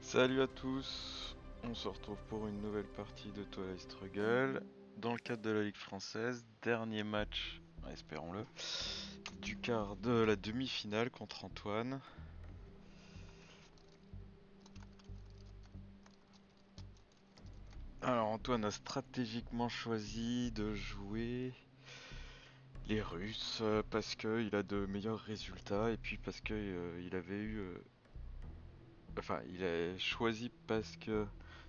Salut à tous, on se retrouve pour une nouvelle partie de Twilight Struggle dans le cadre de la Ligue française, dernier match, espérons-le, du quart de la demi-finale contre Antoine. Alors Antoine a stratégiquement choisi de jouer les Russes parce qu'il a de meilleurs résultats et puis parce que il avait eu... enfin, il a choisi parce que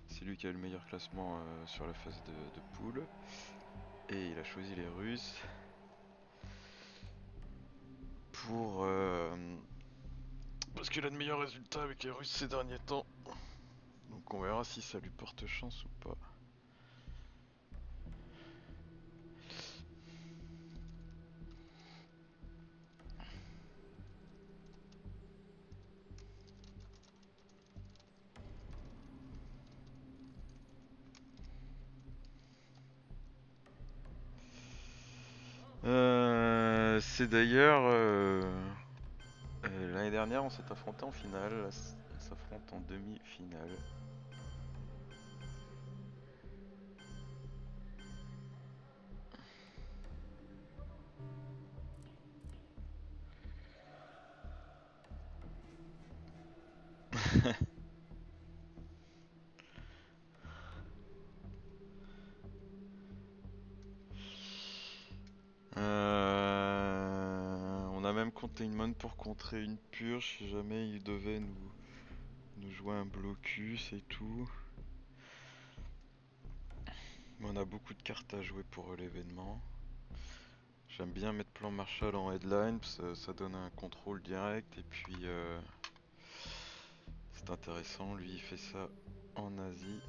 c'est lui qui a le meilleur classement sur la phase de poule. Et il a choisi les Russes pour parce qu'il a de meilleurs résultats avec les Russes ces derniers temps. Donc on verra si ça lui porte chance ou pas. C'est d'ailleurs l'année dernière on s'est affronté en finale, là, on s'affronte en demi-finale. On a même compté une monne pour contrer une purge si jamais il devait nous jouer un blocus et tout. Mais on a beaucoup de cartes à jouer pour l'événement. J'aime bien mettre plan Marshall en headline, ça donne un contrôle direct et puis c'est intéressant, lui il fait ça en Asie.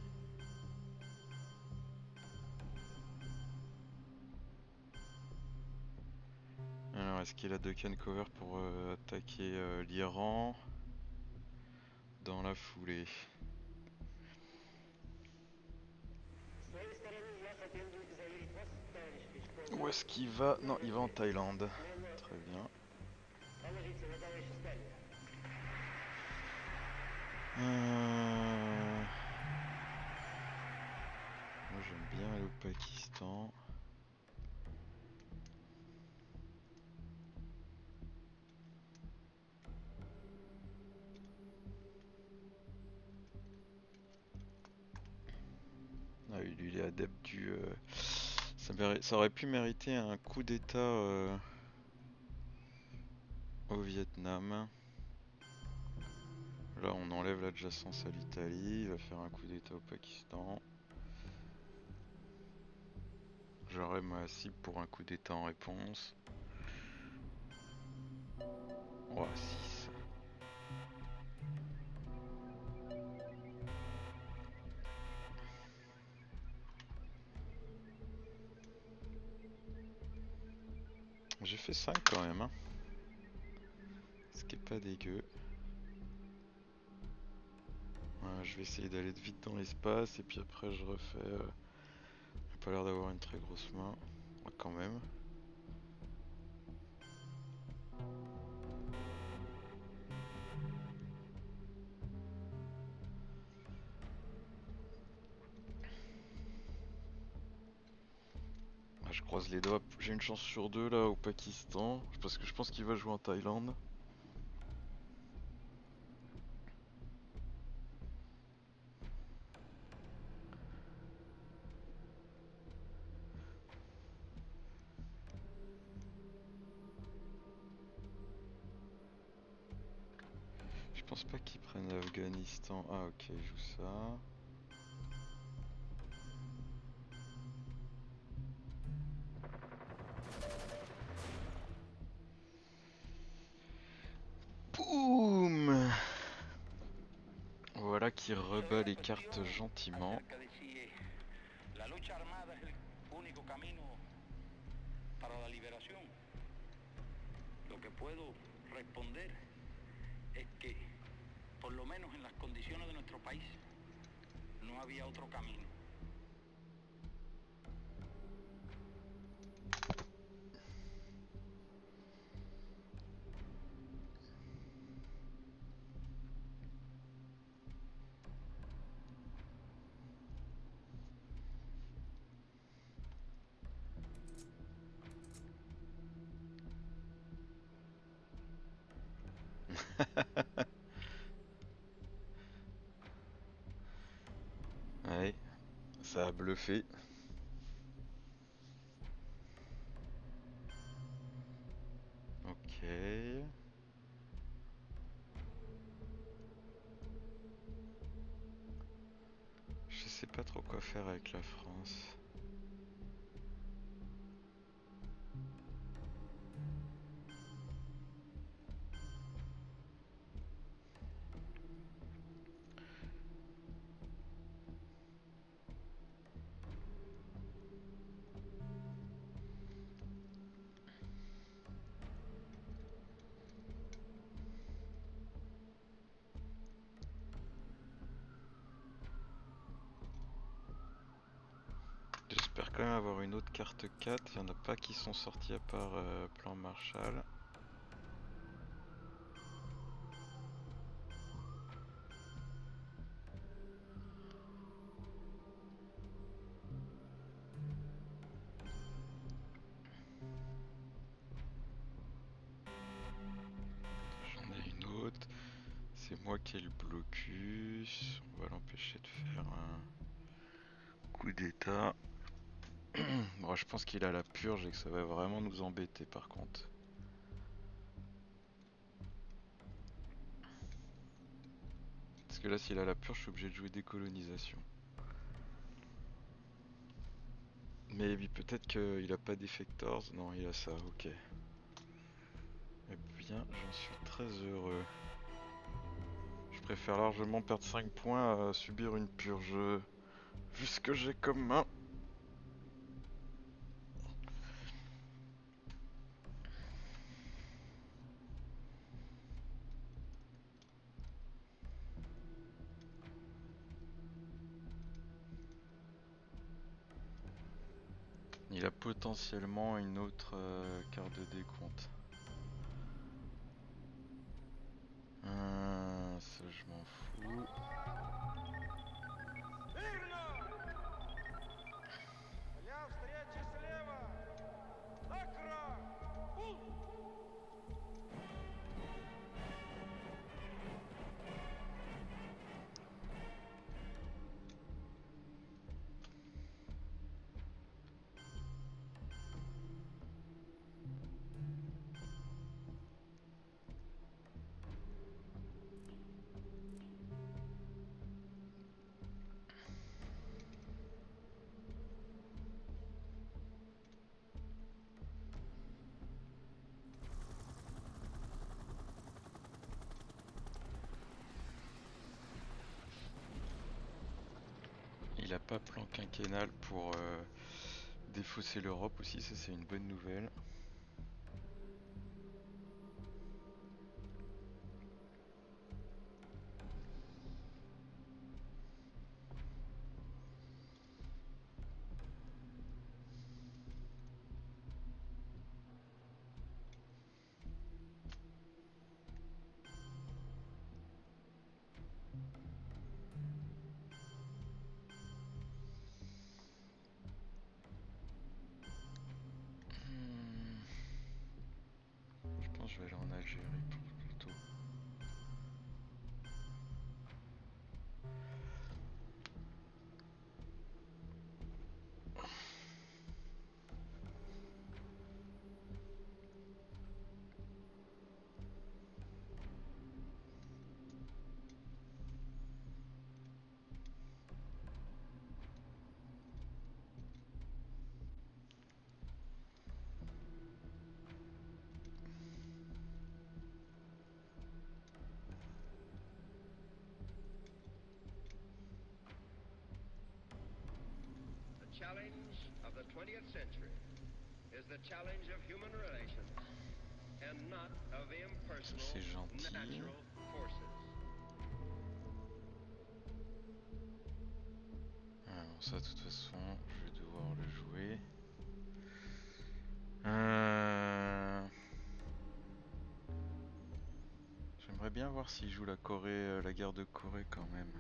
Alors est-ce qu'il a deux can cover pour attaquer l'Iran dans la foulée? Où est-ce qu'il va? Non, il va en Thaïlande. Très bien. Moi j'aime bien aller au Pakistan. Ah oui, lui il est adepte du... ça aurait pu mériter un coup d'état au Vietnam. Là on enlève l'adjacence à l'Italie, il va faire un coup d'état au Pakistan. J'aurai ma cible pour un coup d'état en réponse. Oh, 6. J'ai fait 5 quand même, hein. Ce qui est pas dégueu. Voilà, je vais essayer d'aller vite dans l'espace et puis après je refais... J'ai pas l'air d'avoir une très grosse main. Quand même. Ah, je croise les doigts. J'ai une chance sur deux là au Pakistan. Parce que je pense qu'il va jouer en Thaïlande. Je pense pas qu'il prenne l'Afghanistan. Ah ok, il joue ça. Boum! Voilà qui rebat les cartes gentiment. La lucha armada es el único camino para la liberación. Lo que puedo responder es que, por lo menos en las condiciones de nuestro país, no había otro camino. Ouais, ça a bluffé. Ok. Je sais pas trop quoi faire avec la France. J'espère quand même avoir une autre carte 4. Il n'y en a pas qui sont sortis à part Plan Marshall. J'en ai une autre. C'est moi qui ai le blocus. On va l'empêcher de faire un coup d'état. Bon, je pense qu'il a la purge et que ça va vraiment nous embêter par contre. Parce que là, s'il a la purge, je suis obligé de jouer décolonisation. Mais oui, peut-être qu'il a pas d'effectors. Non, il a ça, ok. Eh bien, j'en suis très heureux. Je préfère largement perdre 5 points à subir une purge. Vu ce que j'ai comme main. Il a potentiellement une autre carte de décompte. Ça, je m'en fous. Il a pas plan quinquennal pour défausser l'Europe aussi, ça c'est une bonne nouvelle. Je pense que je vais aller en Algérie plutôt. The challenge of the 20th century is the challenge of human relations and not of impersonal C'est gentil. natural forces. Bon, ça de toute façon, je vais devoir le jouer. J'aimerais bien voir s'il joue la Corée, la guerre de Corée quand même.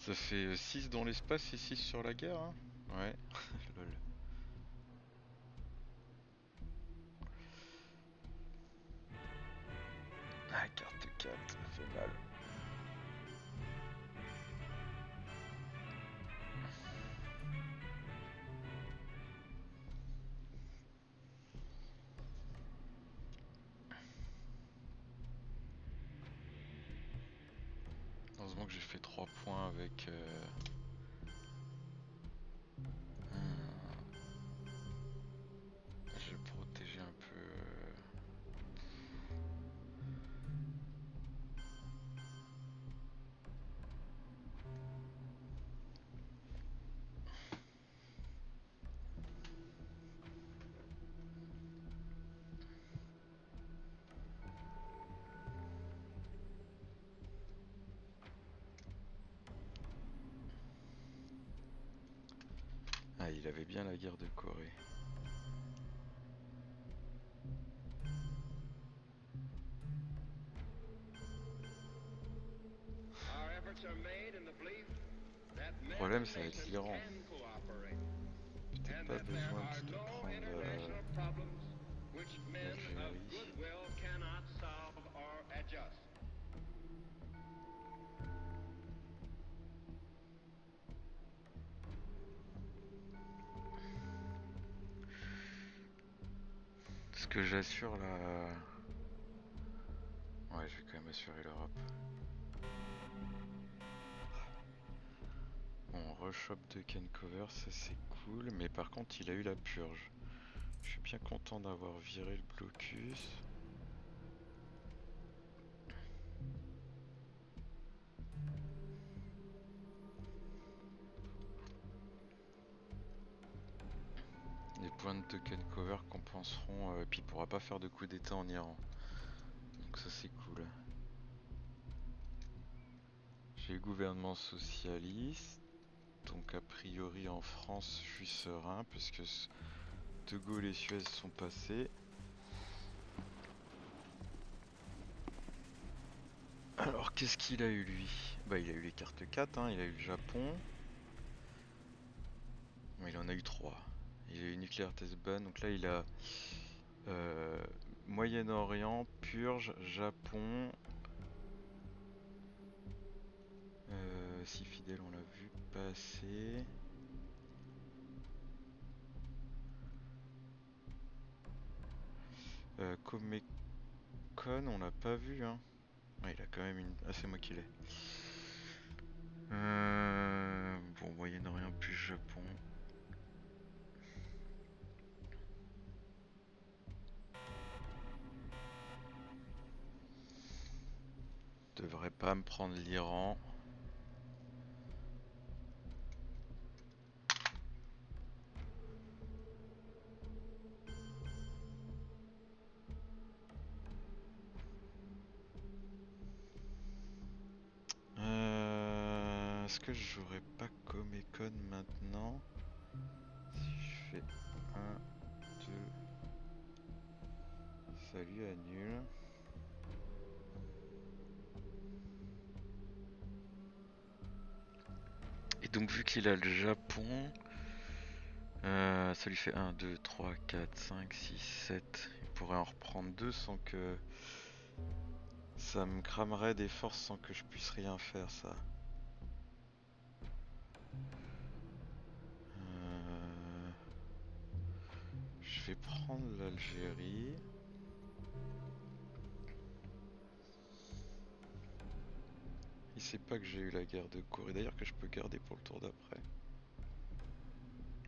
Ça fait 6 dans l'espace et 6 sur la guerre, hein. Ouais. Lol. Ah, carte 4, ça fait mal. Heureusement que j'ai fait 3 points avec... Je vais protéger un peu... Ah, il avait bien la guerre de Corée. Our efforts are made in the belief that Le men problème, and ça va être nations l'Iran. can cooperate, Peut-être and pas that there besoin are de no prendre international problems which men of l'Algérie. goodwill cannot solve or adjust. Est-ce que j'assure la... Ouais, je vais quand même assurer l'Europe. Bon, reshop de Ken Cover, ça c'est cool, mais par contre il a eu la purge. Je suis bien content d'avoir viré le blocus. Les points de token cover compenseront, et puis il pourra pas faire de coup d'état en Iran. Donc ça c'est cool. J'ai le gouvernement socialiste. Donc a priori en France je suis serein parce que De Gaulle et Suez sont passés. Alors qu'est-ce qu'il a eu lui? Bah il a eu les cartes 4, hein, il a eu le Japon. Mais il en a eu 3. Il a eu nucléaire test ban, donc là il a Moyen-Orient, Purge, Japon. Si fidèle on l'a vu passer. Comecon on l'a pas vu hein. Ouais, il a quand même une... Ah c'est moi qui l'ai. Bon Moyen-Orient plus Japon. Devrait pas me prendre l'Iran. Est-ce que je jouerais pas Comecon maintenant? Si je fais 1, 2... Salut annule. Et donc vu qu'il a le Japon, ça lui fait 1, 2, 3, 4, 5, 6, 7. Il pourrait en reprendre 2 sans que... Ça me cramerait des forces sans que je puisse rien faire ça. Je vais prendre l'Algérie. Il sait pas que j'ai eu la guerre de Corée, d'ailleurs que je peux garder pour le tour d'après.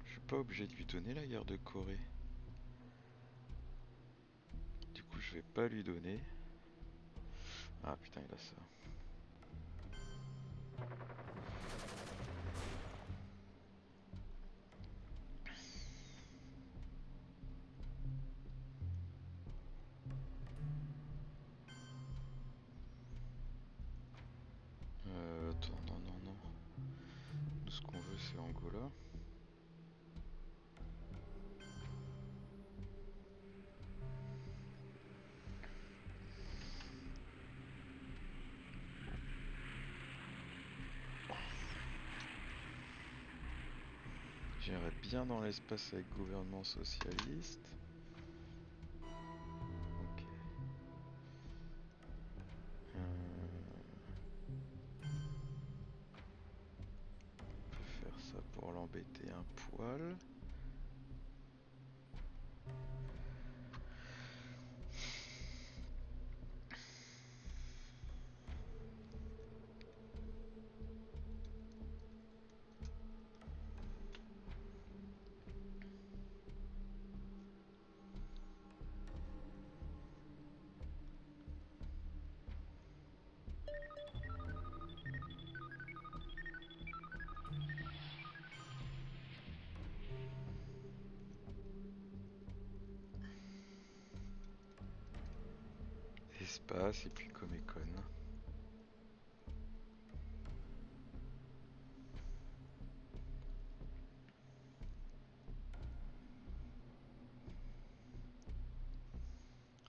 Je suis pas obligé de lui donner la guerre de Corée. Du coup je vais pas lui donner. Ah putain il a ça. Attends, non, non, non. Nous ce qu'on veut c'est Angola. J'irai bien dans l'espace avec gouvernement socialiste. Ok. On peut faire ça pour l'embêter un poil. Espace et puis Comic-Con.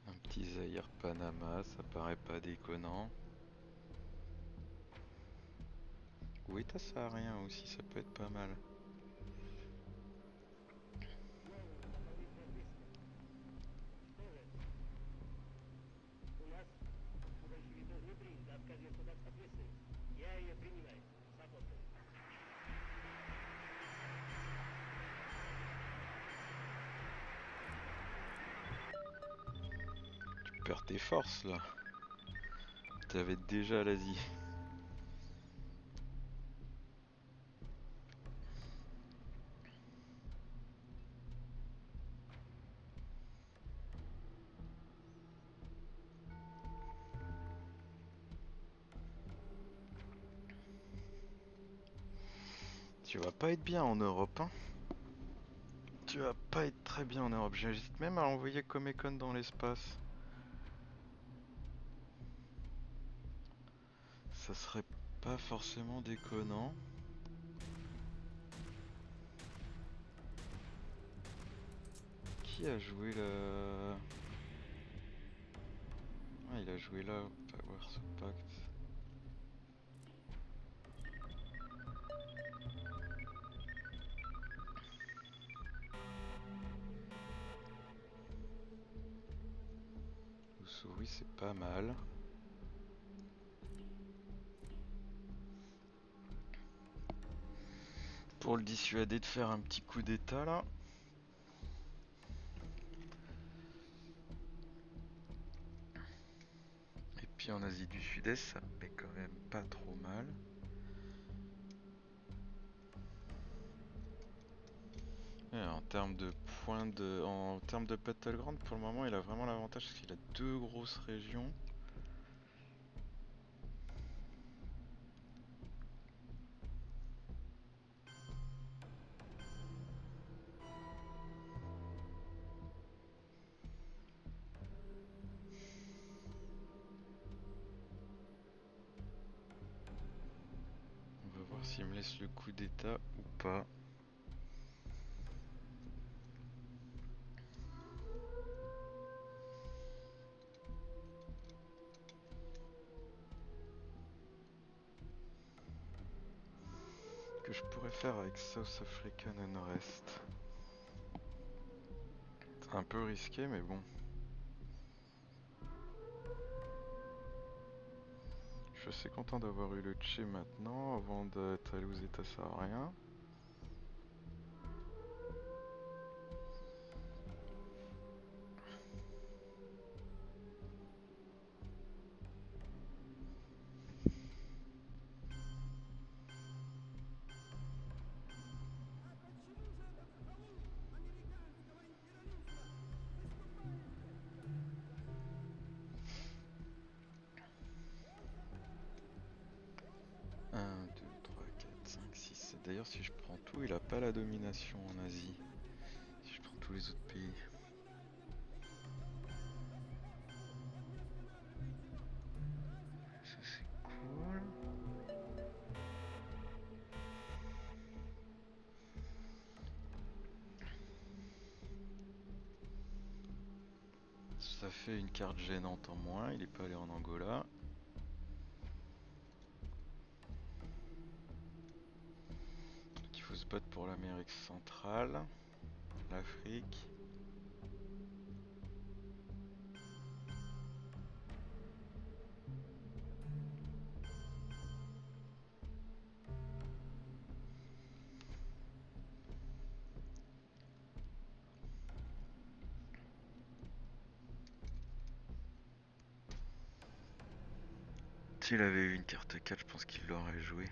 Un petit Zahir Panama, ça paraît pas déconnant. Weta Saharien aussi, ça peut être pas mal. Tu perds tes forces là. T'avais déjà l'Asie. Tu vas pas être bien en Europe, hein. Tu vas pas être très bien en Europe. J'hésite même à envoyer Comic-Con dans l'espace. Ça serait pas forcément déconnant. Qui a joué le... Ah, il a joué là, Powers Pact. Oui, c'est pas mal. Pour le dissuader de faire un petit coup d'état là. Et puis en Asie du Sud-Est, ça paie quand même pas trop mal. Et en termes de points de... En termes de Battleground, pour le moment, il a vraiment l'avantage parce qu'il a deux grosses régions. On va voir s'il me laisse le coup d'état ou pas. Que je pourrais faire avec South African Unrest. C'est un peu risqué mais bon. Je suis assez content d'avoir eu le Tché maintenant avant d'être allé aux États sahariens. Un, 2, 3, 4, 5, 6. D'ailleurs, si je prends tout, il a pas la domination en Asie. Si je prends tous les autres pays. Ça c'est cool. Ça fait une carte gênante en moins. Il est pas allé en Angola. Il faut se spot pour l'Amérique centrale, l'Afrique. S'il avait eu une carte 4, je pense qu'il l'aurait joué.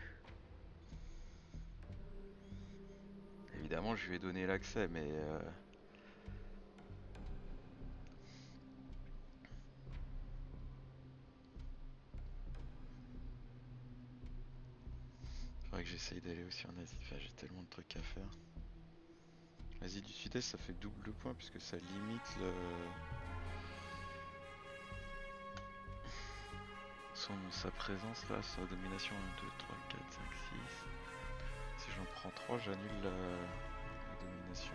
Évidemment, je lui ai donné l'accès, mais faudrait que j'essaye d'aller aussi en Asie. Enfin, j'ai tellement de trucs à faire. L'Asie du Sud-Est, ça fait double point puisque ça limite sa présence là, sa domination 1, 2, 3, 4, 5, 6. Si j'en prends 3, j'annule la domination.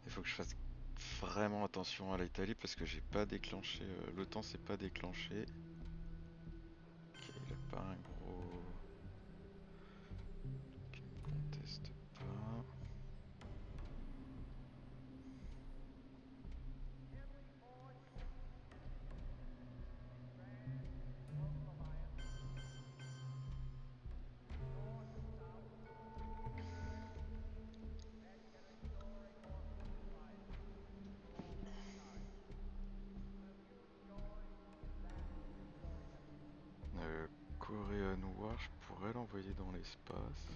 Il faut que je fasse vraiment attention à l'Italie parce que j'ai pas déclenché. L'OTAN s'est pas déclenché. Ok, il a pas un gros. Qui me conteste pas. Corée Noire, je pourrais l'envoyer dans l'espace.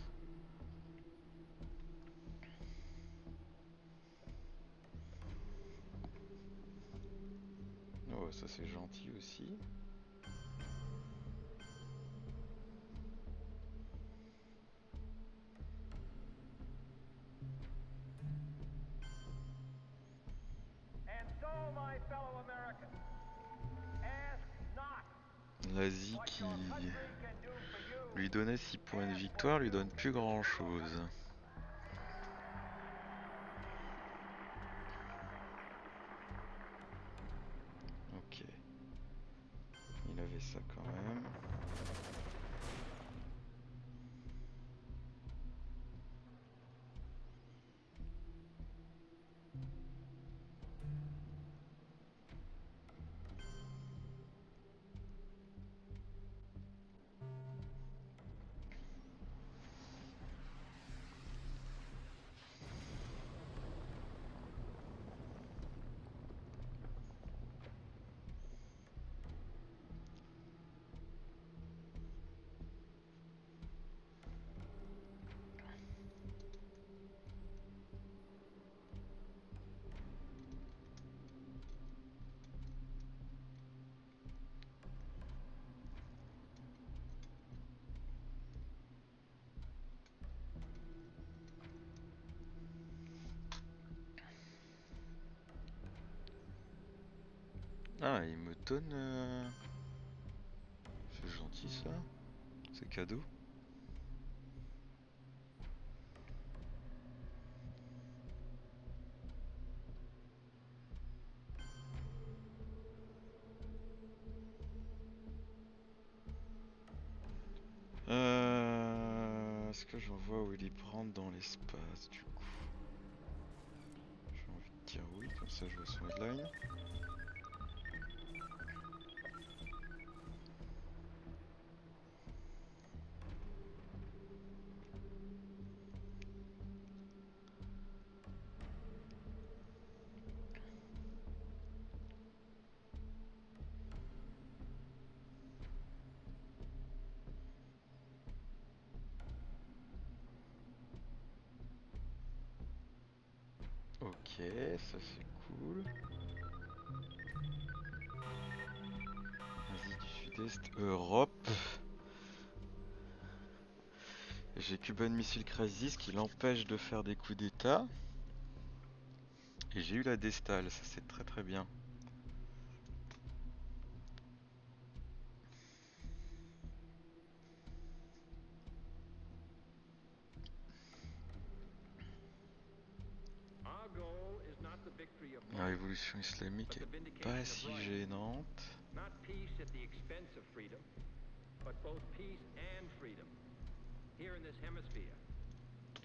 Oh, ça c'est gentil aussi. L'Asie qui lui donnait 6 points de victoire lui donne plus grand chose. Ok. Il avait ça quand même. Ah, il me donne... C'est gentil ça. C'est cadeau. Est-ce que j'envoie Willy Brandt dans l'espace du coup? J'ai envie de dire oui, comme ça je vois son headline. Ok, ça c'est cool. Asie du Sud-Est, Europe. J'ai Cuban Missile Crisis qui l'empêche de faire des coups d'état. Et j'ai eu la Destale, ça c'est très très bien. victory of La might, révolution islamique but the est vindication pas of si right. gênante. Not peace at the expense of freedom, but both peace and freedom here in this hemisphere,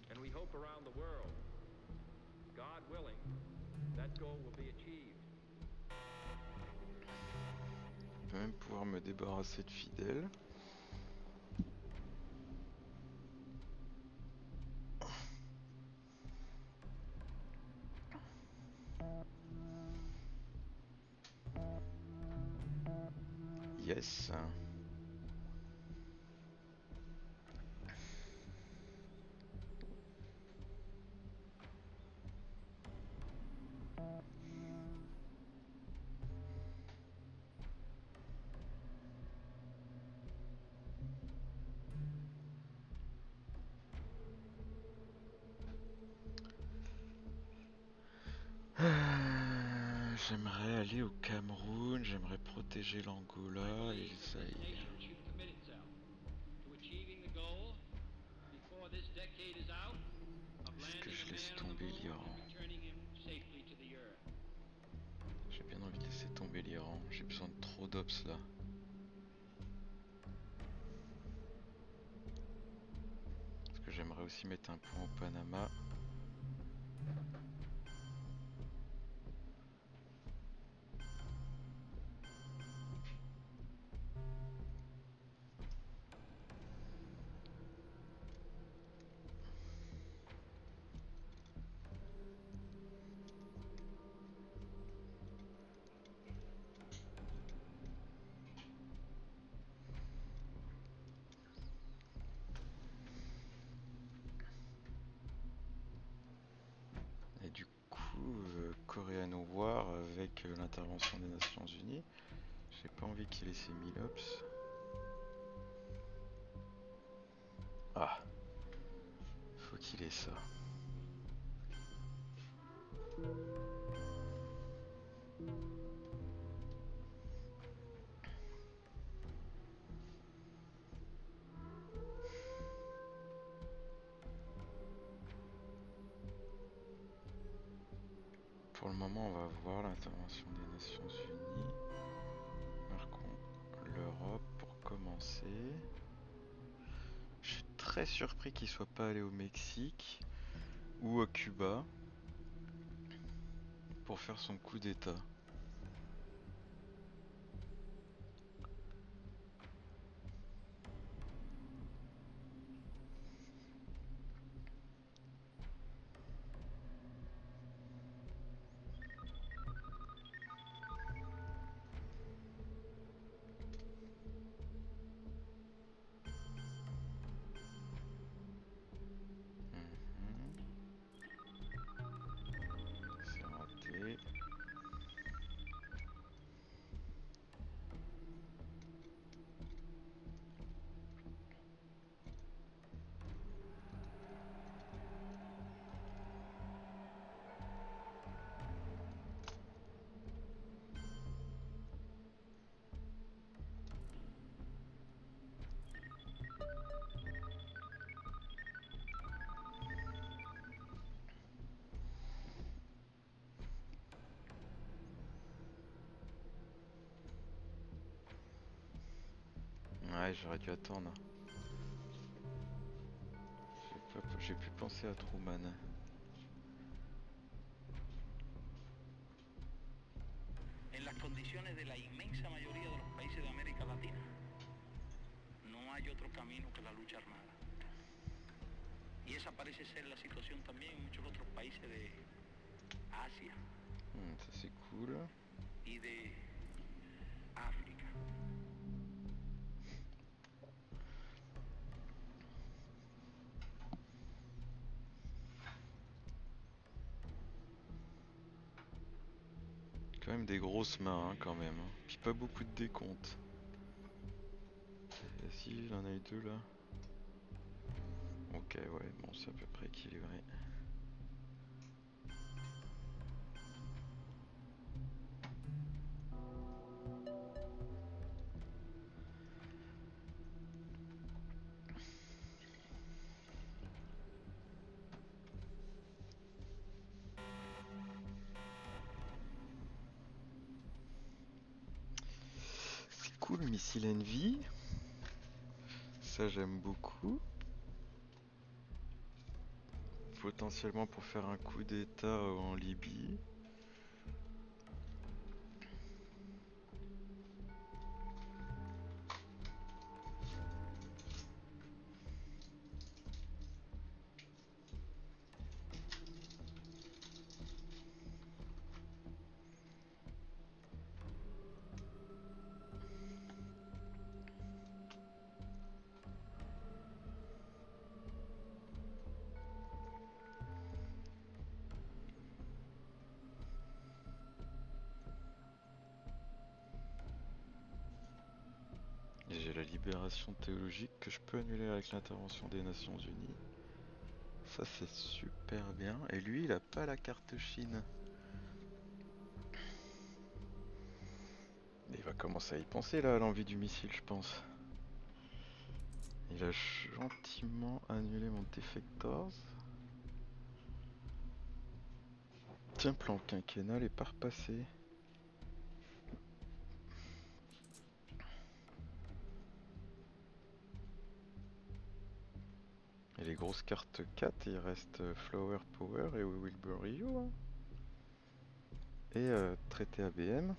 and we hope around the world. God willing, that goal will be achieved. Je vais même pouvoir me débarrasser de fidèles. Yes. J'aimerais aller au Cameroun, j'aimerais protéger l'Angola et le Zaïre. Est-ce que je laisse tomber l'Iran? J'ai bien envie de laisser tomber l'Iran, j'ai besoin de trop d'ops là. Parce que j'aimerais aussi mettre un point au Panama. Et du coup, Korean War avec l'intervention des Nations Unies, j'ai pas envie qu'il ait ses 1000 ops. Ah, faut qu'il ait ça. Pour le moment, on va voir l'intervention des Nations Unies. Marquons l'Europe pour commencer. Je suis très surpris qu'il soit pas allé au Mexique ou à Cuba pour faire son coup d'état. C'est raté. Ouais, j'aurais dû attendre. J'ai pu penser à Truman. En las condiciones de la inmensa mayoría de los países de América Latina, no hay otro camino que la lucha armada. Y esa parece ser la situación también en muchos otros países de Asia Ça c'est cool. y de África. Quand même des grosses mains hein, quand même. Hein. Puis pas beaucoup de décompte. Si, il en a eu deux là. Ok, ouais, bon, c'est à peu près équilibré. Missile Envy. Ça j'aime beaucoup. Potentiellement pour faire un coup d'état en Libye. Et j'ai la libération théologique que je peux annuler avec l'intervention des Nations Unies. Ça c'est super bien. Et lui il a pas la carte Chine. Il va commencer à y penser là à l'envie du missile je pense. Il a gentiment annulé mon Defectors. Tiens, plan quinquennal est pas repassé. Et les grosses cartes 4, il reste Flower Power et We Will Bury You. Hein. Et traité ABM.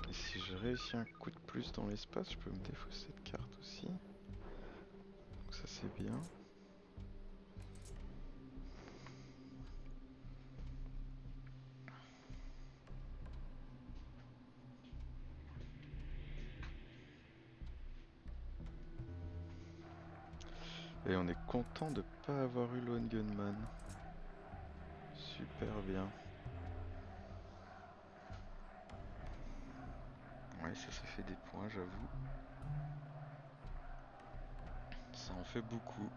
Et si je réussis un coup de plus dans l'espace, je peux me défausser cette carte aussi. Donc ça c'est bien. Et on est content de pas avoir eu Lone Gunman. Super bien. Ouais, ça fait des points, j'avoue. Ça en fait beaucoup.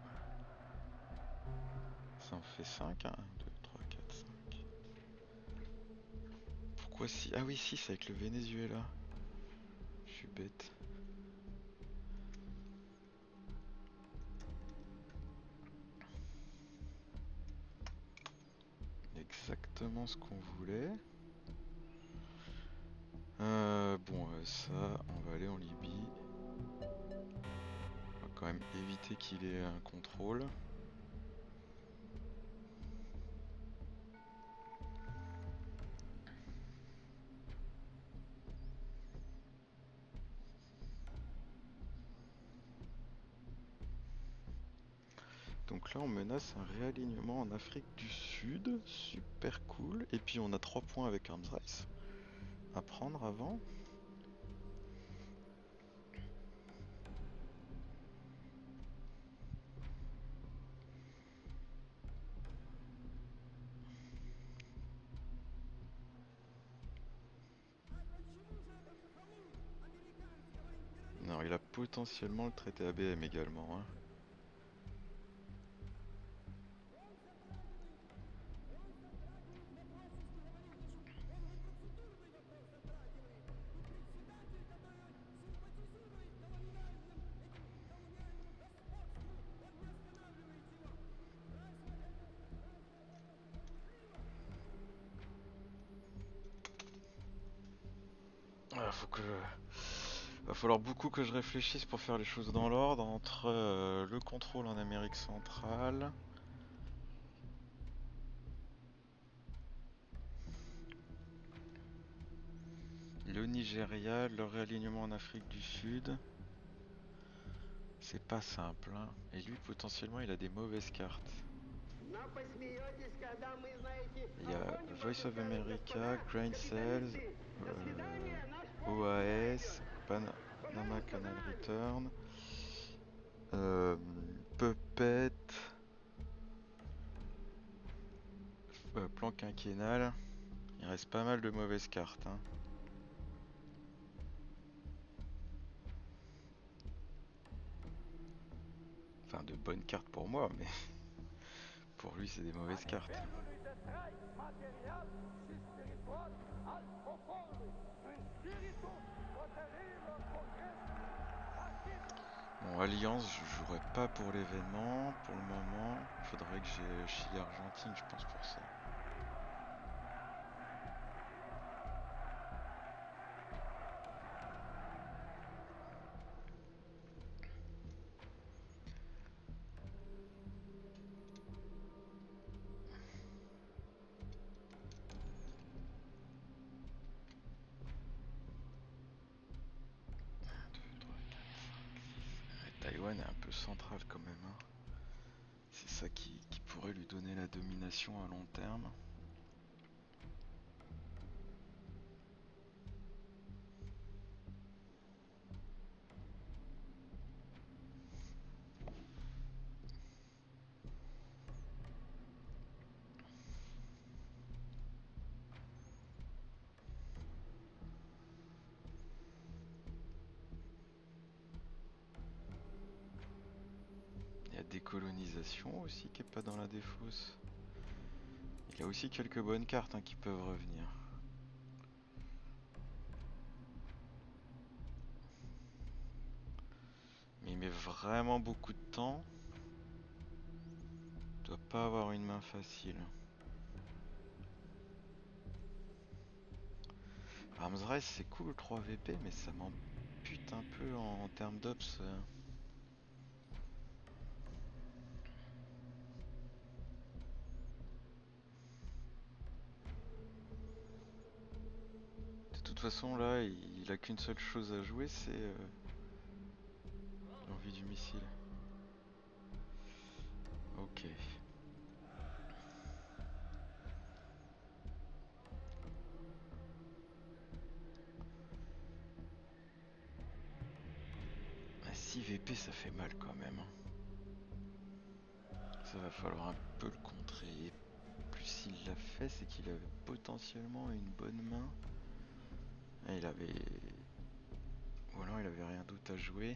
Ça en fait 5, hein. 1, 2, 3, 4, 5. Pourquoi si... Ah oui, si, c'est avec le Venezuela. Je suis bête. Exactement ce qu'on voulait. Bon, ça, on va aller en Libye. On va quand même éviter qu'il ait un contrôle. Donc là, on menace un réalignement en Afrique du Sud. Super cool. Et puis, on a 3 points avec Arms Race à prendre avant. Non, il a potentiellement le traité ABM également. Hein. Ah, va falloir beaucoup que je réfléchisse pour faire les choses dans l'ordre entre le contrôle en Amérique centrale. Le Nigeria, le réalignement en Afrique du Sud. C'est pas simple, hein. Et lui, potentiellement, il a des mauvaises cartes. Il y a Voice of America, Grain Sales, OAS, Panama Canal Return, Puppet, plan quinquennal. Il reste pas mal de mauvaises cartes. Hein. Enfin, de bonnes cartes pour moi, mais pour lui, c'est des mauvaises cartes. Bon, Alliance, je jouerai pas pour l'événement pour le moment. Faudrait que j'ai Chili-Argentine, je pense, pour ça. central quand même, hein. C'est ça qui pourrait lui donner la domination à long terme. Il y a décolonisation aussi qui est pas dans la défausse. Il y a aussi quelques bonnes cartes, hein, qui peuvent revenir. Mais il met vraiment beaucoup de temps. Il doit pas avoir une main facile. Arms Race c'est cool 3 VP, mais ça m'ampute un peu en termes d'ops. De toute façon là, il a qu'une seule chose à jouer, c'est l'envie du missile. Ok. À 6 VP ça fait mal quand même, hein. Ça va falloir un peu le contrer. Et plus s'il l'a fait, c'est qu'il avait potentiellement une bonne main. Et il avait... Ou alors il avait rien d'autre à jouer.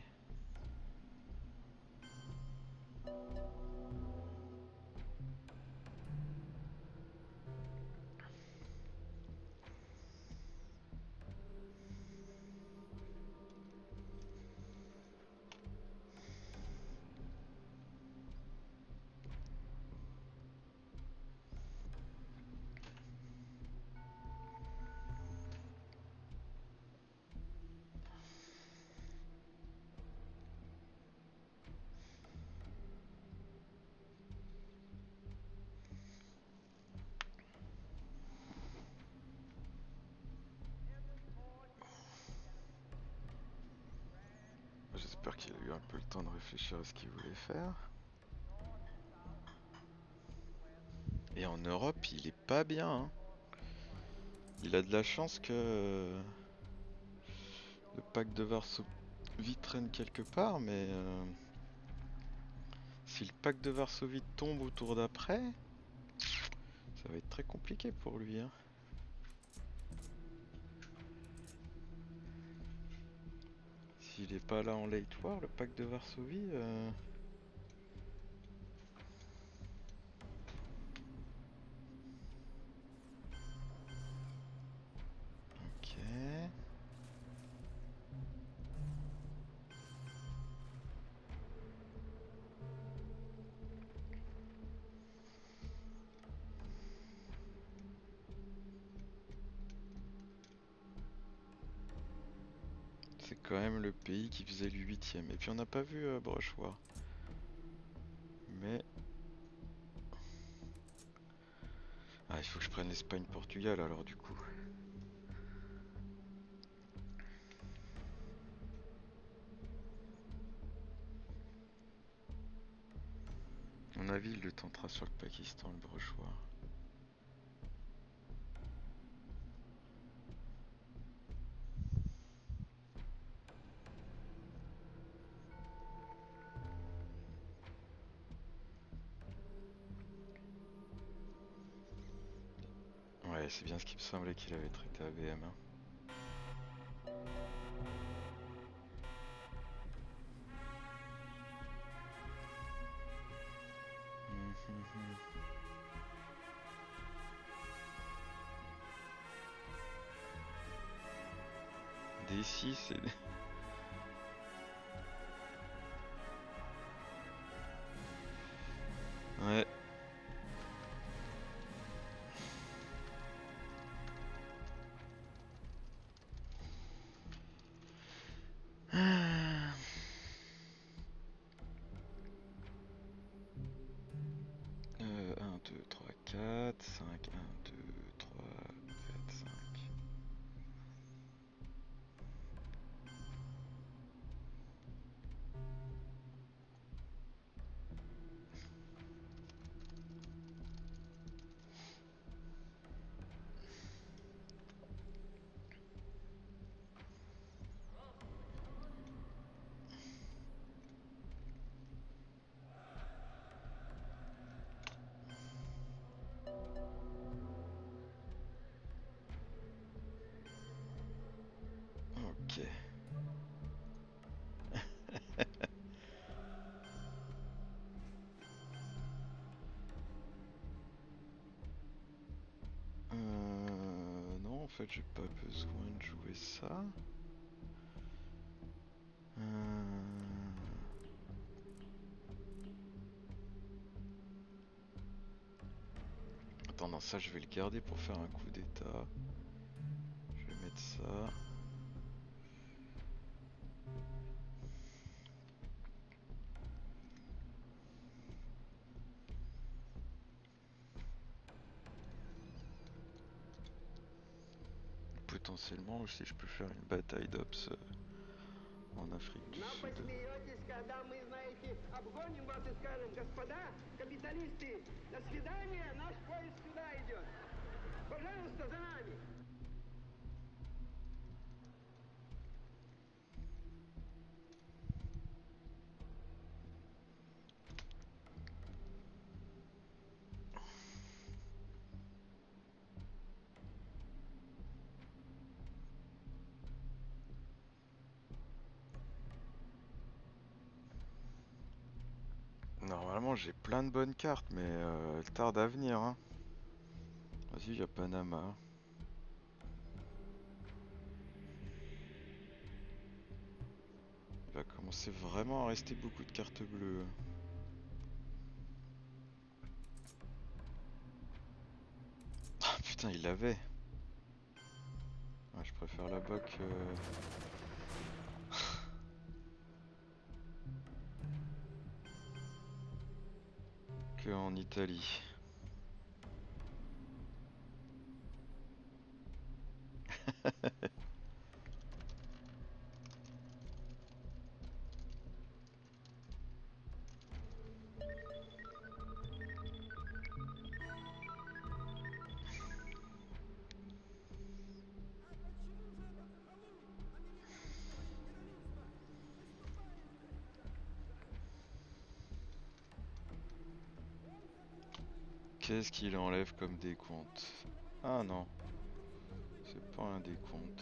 J'espère qu'il a eu un peu le temps de réfléchir à ce qu'il voulait faire. Et en Europe, il est pas bien, hein. Il a de la chance que le pacte de Varsovie traîne quelque part, mais si le pacte de Varsovie tombe au tour d'après, ça va être très compliqué pour lui, hein. S'il est pas là en late war, le pacte de Varsovie... Ok. C'est quand même le pays qui faisait le 8ème. Et puis on n'a pas vu Brush War. Mais... Ah, il faut que je prenne l'Espagne-Portugal alors du coup. À mon avis, il le tentera sur le Pakistan, le Brush War. Ouais, c'est bien ce qui me semblait qu'il avait traité ABM, hein. D6 et... Ouais. Ah. 1, 2, 3, 4, 5, 1, 2, 3, 4, 5. Ok. Non, en fait, j'ai pas besoin de jouer ça. Attends, non, ça, je vais le garder pour faire un coup d'état. Je vais mettre ça. Potentiellement aussi, je peux faire une bataille d'Ops en Afrique du Но Sud. посмеетесь, когда мы, знаете, обгоним вас и скажем: господа, капиталисты, до свидания, наш поезд сюда идет. Пожалуйста, за нами. Normalement, j'ai plein de bonnes cartes, mais elles tardent à venir. Hein. Vas-y, il y a Panama. Il va commencer vraiment à rester beaucoup de cartes bleues. Ah putain, il l'avait. Ouais, je préfère la BOC que en Italie. Qu'est-ce qu'il enlève comme décompte? Ah non, c'est pas un décompte.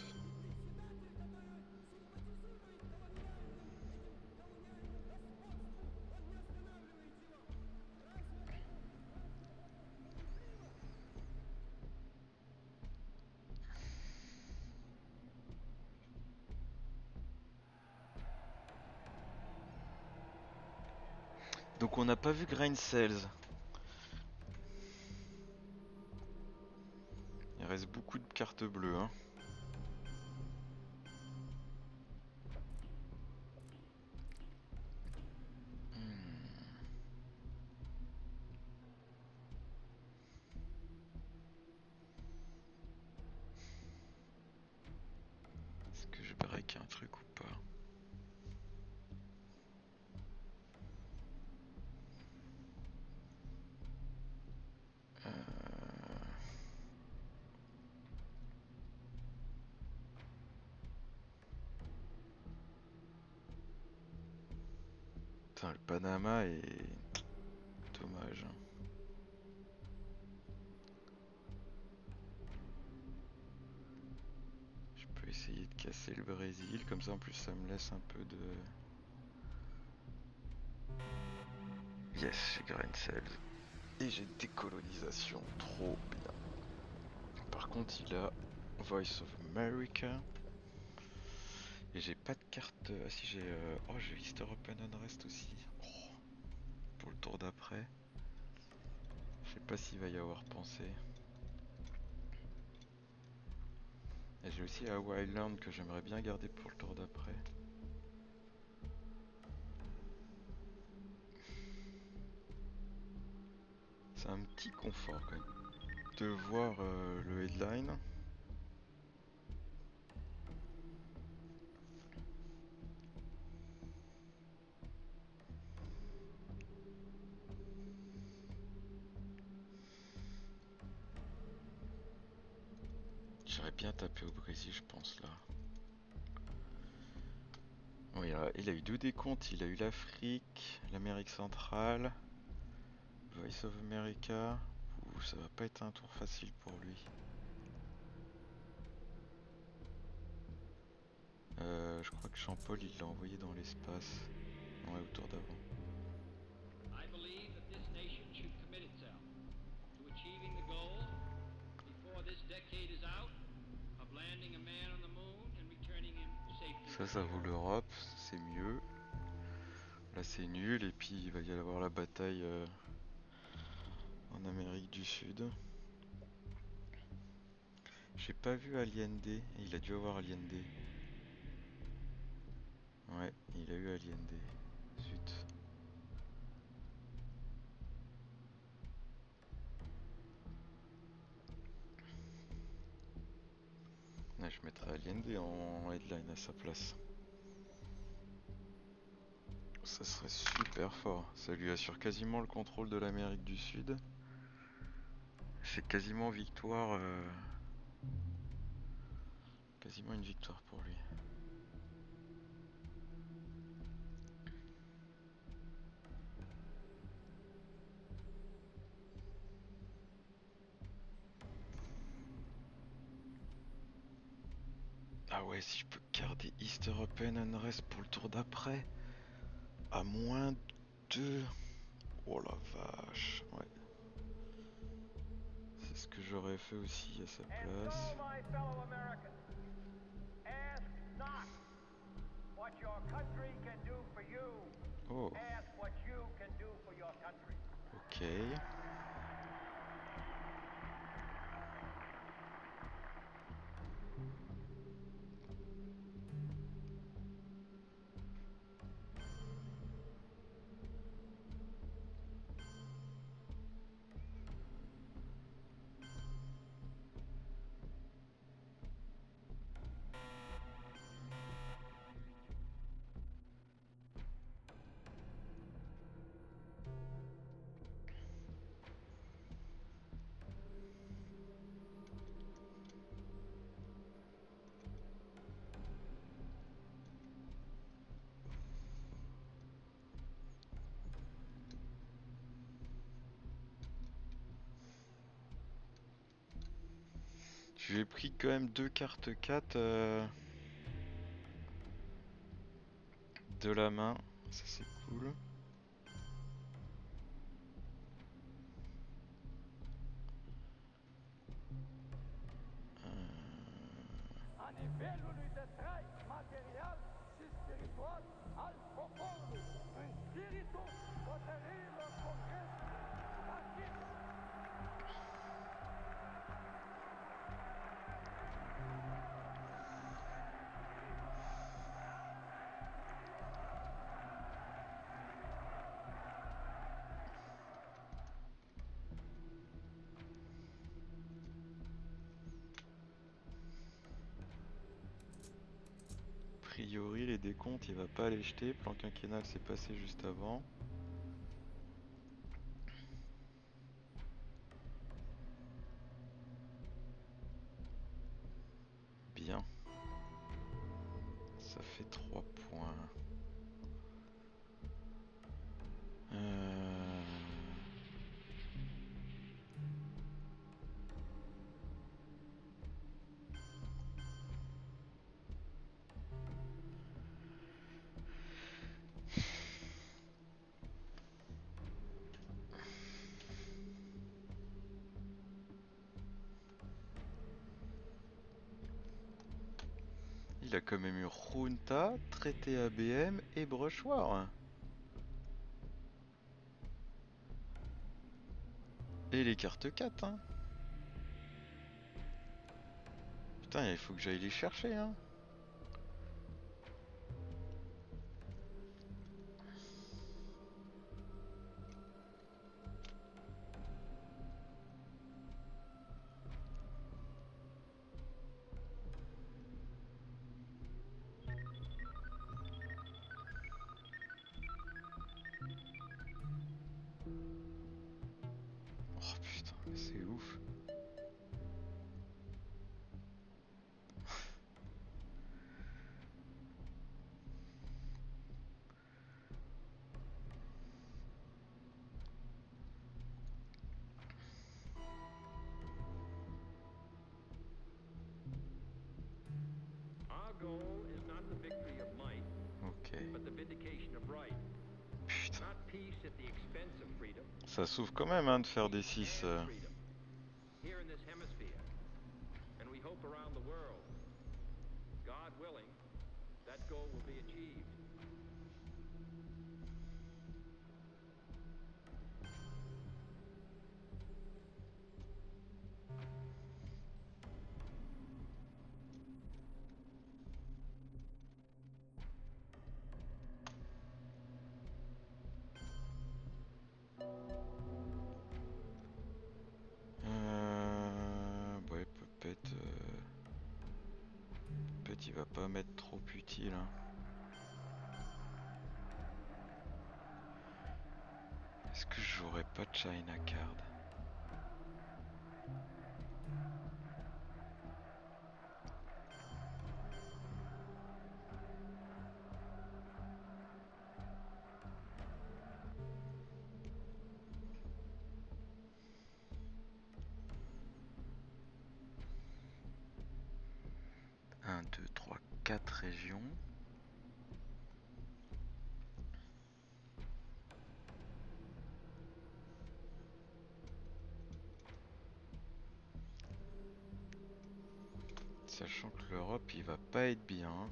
Donc on n'a pas vu Grain Sales. Il reste beaucoup de cartes bleues. Hein. Est-ce que je break un truc ou pas? Putain, le Panama est dommage. Hein. Je peux essayer de casser le Brésil, comme ça en plus ça me laisse un peu de... Yes, j'ai Grain Sales. Et j'ai décolonisation, trop bien. Par contre il a Voice of America. Et j'ai pas de carte... Ah si j'ai... Oh j'ai Easter Open Unrest aussi. Oh, pour le tour d'après. Je sais pas s'il va y avoir pensé. Et j'ai aussi un Wildland que j'aimerais bien garder pour le tour d'après. C'est un petit confort quand même de voir le headline. J'aurais bien tapé au Brésil, je pense là. Bon, il a eu deux décomptes, il a eu l'Afrique, l'Amérique centrale, Voice of America, ou ça va pas être un tour facile pour lui. Je crois que Jean-Paul il l'a envoyé dans l'espace. Ouais, au tour d'avant. I believe that this nation should commit itself to achieving the goal before this decade is out of landing a man on the moon and returning him safely. Ça vaut l'Europe, c'est mieux. Là c'est nul et puis il va y avoir la bataille en Amérique du Sud. J'ai pas vu Allende, il a dû avoir Allende. Ouais, il a eu Allende. Zut. Ouais, je mettrai Allende en headline à sa place. Ça serait super fort. Ça lui assure quasiment le contrôle de l'Amérique du Sud. C'est quasiment victoire. Quasiment une victoire pour lui. Ah ouais, si je peux garder East European Unrest pour le tour d'après. À moins 2. Oh la vache. Ouais. C'est ce que j'aurais fait aussi à sa place. my fellow Americans, ask not what your country can do for you. Oh, Ask what you can do for your country. ok. Je lui ai pris quand même 2 cartes 4 de la main. Ça c'est cool. A nivelului de trai material și spiritual al poporului, în spiritul hotărârilor Congresului, partid. A priori, les décomptes, il va pas les jeter. Plan quinquennal s'est passé juste avant. Bien. Ça fait 3 points. Il a quand même eu Junta, traité ABM et Brushwar. Et les cartes 4, hein. Putain, il faut que j'aille les chercher, hein. Oh putain, mais c'est ouf. the victory of might, Ok. but the vindication of right. Putain. Not peace at the expense of freedom, Ça souffre quand même hein, de faire des peace 6. and freedom. Here in this hemisphere, and we hope around the world. God willing, that goal will be achieved. Ouais, peut-être il va pas m'être trop utile. Hein. Est-ce que j'aurais pas de China Card? Un, deux, trois, quatre régions. Sachant que l'Europe, il va pas être bien.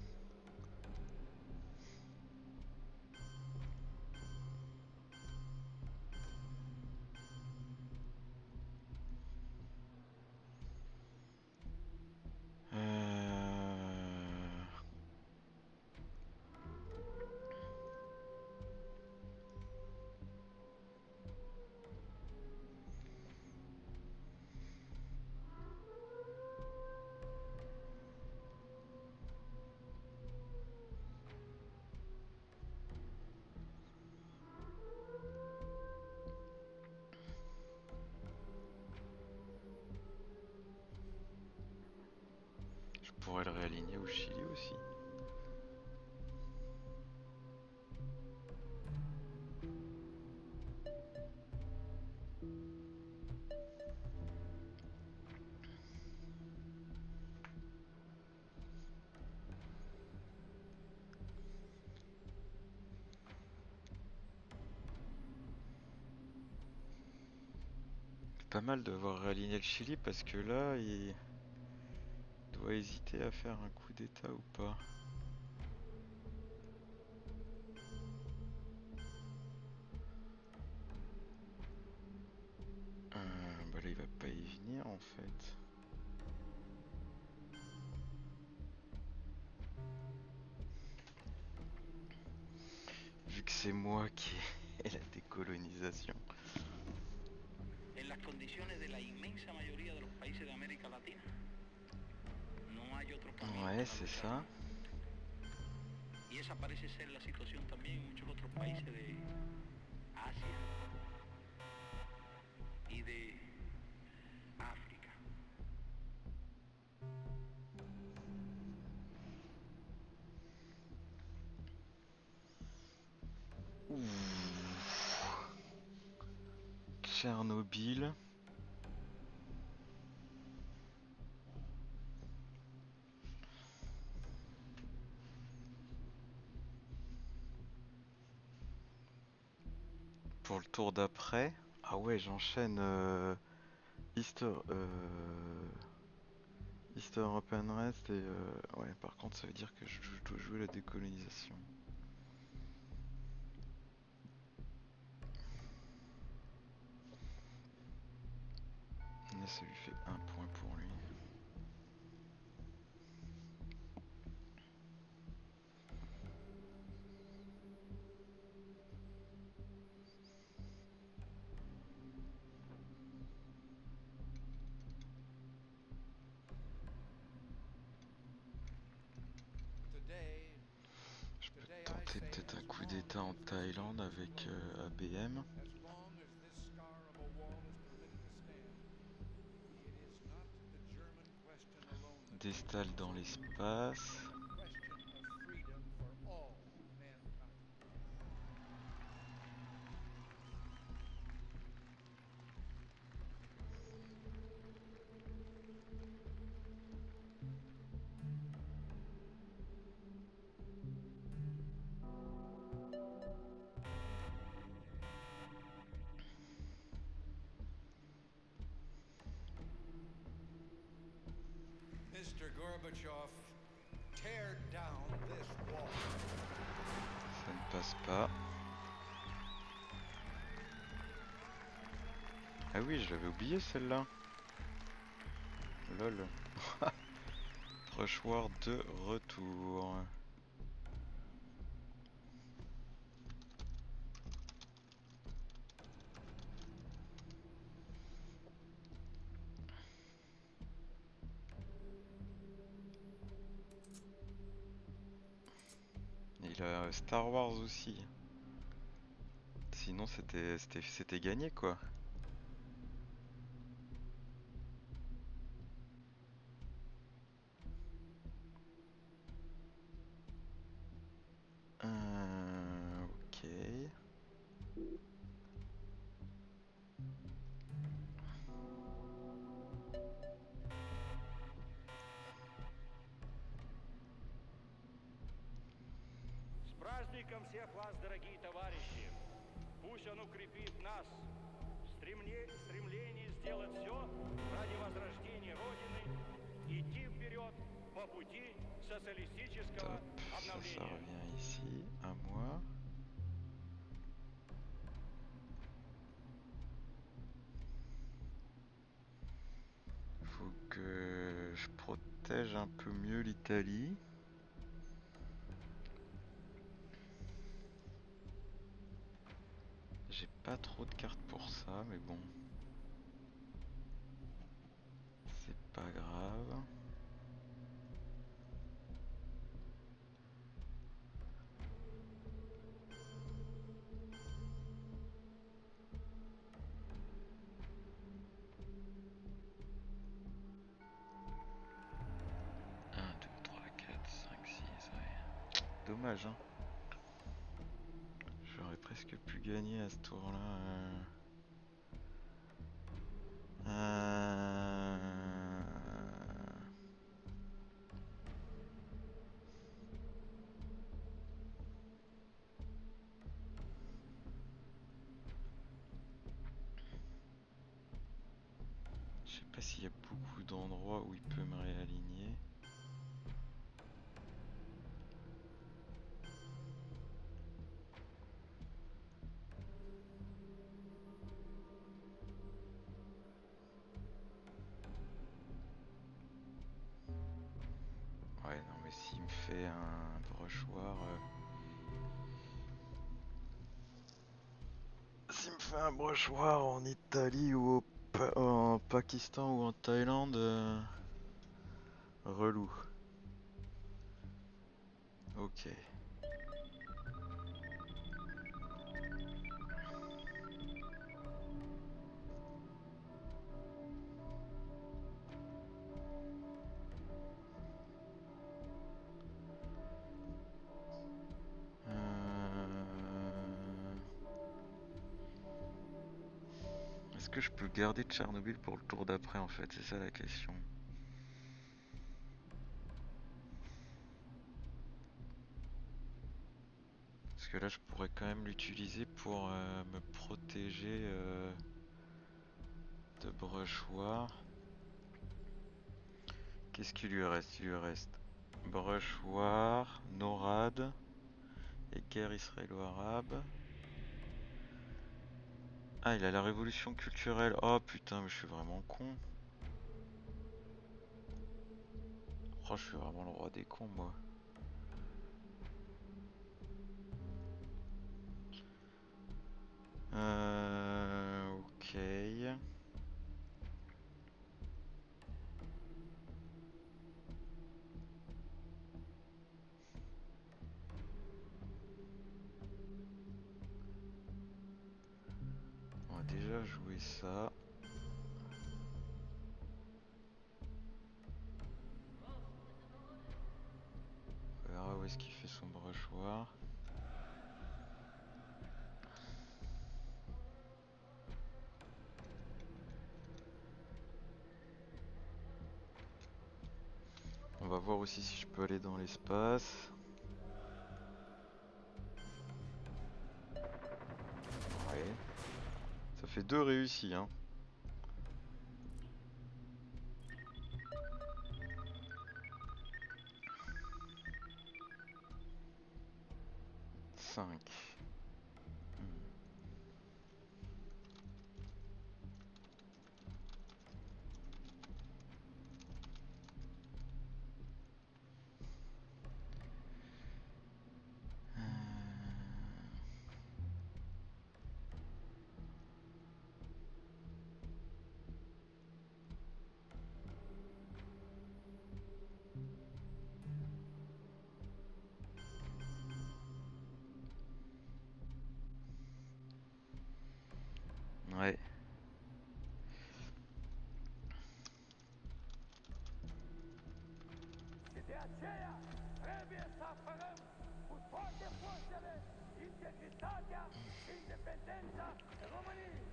Je pourrais le réaligner au Chili aussi. Pas mal de devoir réaligner le Chili parce que là, il doit hésiter à faire un coup d'état ou pas. Bah là, il va pas y venir en fait. Vu que c'est moi qui ai la décolonisation. En las condiciones de la inmensa mayoría de los países de América Latina, no hay otro camino Ouais, que la c'est lucha ça. armada. Y esa parece ser la situación también en muchos otros países de Asia y de África. Tchernobyl. Pour le tour d'après. Ah ouais, j'enchaîne East European Rest et ouais, par contre ça veut dire que je dois jouer la décolonisation. Et ça lui fait un point pour lui. Je peux tenter peut-être un coup d'état en Thaïlande avec ABM. Destal dans l'espace. Gorbachev, tear down this wall. Ça ne passe pas. Ah oui, je l'avais oublié celle-là. Lol. Brushwar de retour. Il a Star Wars aussi. Sinon c'était gagné quoi. Ok. С праздником всех вас, дорогие товарищи! Пусть он укрепит нас в стремлении сделать все ради возрождения Родины, идти вперед по пути социалистического Top. Ça обновления. revient ici à moi. Faut que je protège un peu mieux l'Italie. J'ai pas trop de cartes pour ça, mais bon. C'est pas grave. Un, 2, 3, 4, 5, 6, ouais. Dommage, hein. J'aurais presque pu gagner à ce tour-là. Je sais pas s'il y a beaucoup d'endroits où il peut me réaligner. Ouais, non, mais s'il me fait un brushoir. S'il me fait un brushoir en Italie ou en Pakistan ou en Thaïlande, relou. Ok. Est-ce que je peux garder Tchernobyl pour le tour d'après en fait? C'est ça la question. Parce que là je pourrais quand même l'utiliser pour me protéger de brushoir. Qu'est-ce qu'il lui reste? Il lui reste brushoir, NORAD et guerre israélo-arabe. Ah, il a la révolution culturelle. Oh putain, mais je suis vraiment con. Oh, je suis vraiment le roi des cons, moi. Ok. On va déjà jouer ça. On verra où est-ce qu'il fait son brushoir. On va voir aussi si je peux aller dans l'espace. Ouais. Ça fait 2 réussis, hein. 5. Ouais. Și de aceea trebuie să apărăm cu toate forțele integritatea și independența României.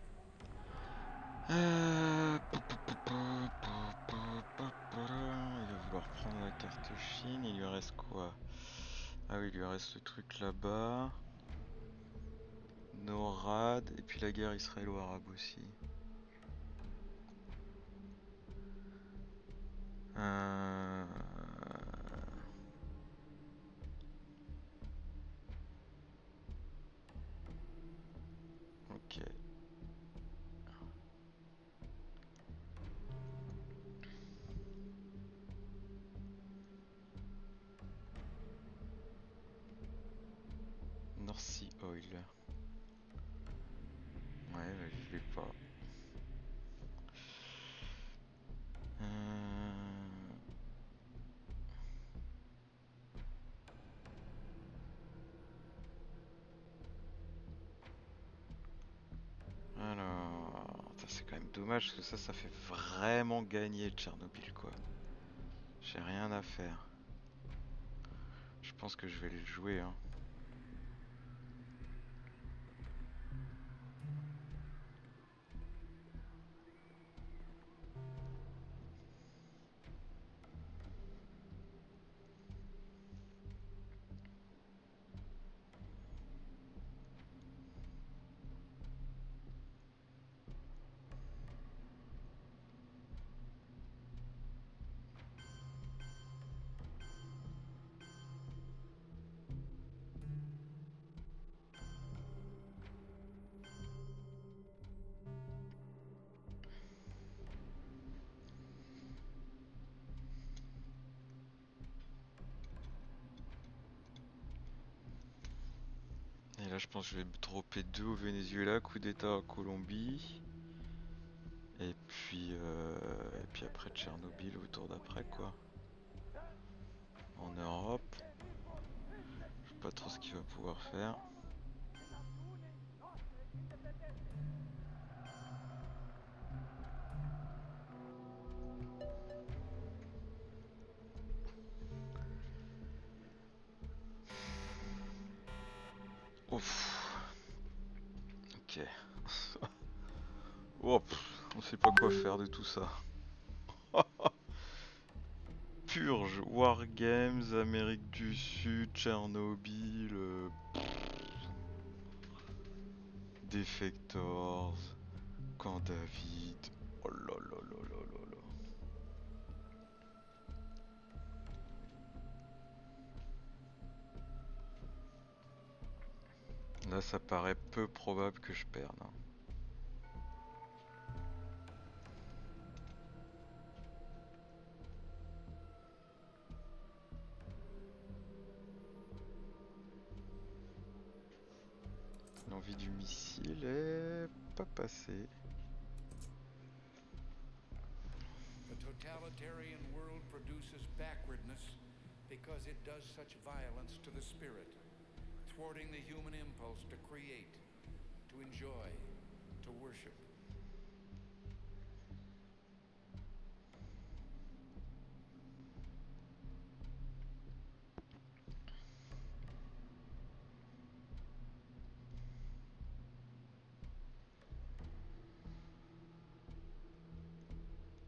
Il va vouloir prendre la carte Chine. Il lui reste quoi? Ah oui, il lui reste le truc là-bas. NORAD. Et puis la guerre israélo-arabe aussi. Ok. North Sea Oil. Ouais, bah, je l'ai pas. Alors, c'est quand même dommage parce que ça fait vraiment gagner Tchernobyl quoi. J'ai rien à faire. Je pense que je vais le jouer hein. Et là je pense que je vais dropper 2 au Venezuela, coup d'état en Colombie. Et puis après Tchernobyl au tour d'après quoi. En Europe. Je sais pas trop ce qu'il va pouvoir faire. Ouf. Ok. Oh, on sait pas quoi faire de tout ça. Purge, Wargames, Amérique du Sud, Tchernobyl, Defectors, Camp David. Oh là là là là là là. Là, ça paraît peu probable que je perde. Hein. L'envie du missile est pas passée. The totalitarian world produces backwardness because it does such violence to the spirit, thwarting the human impulse to create, to enjoy, to worship.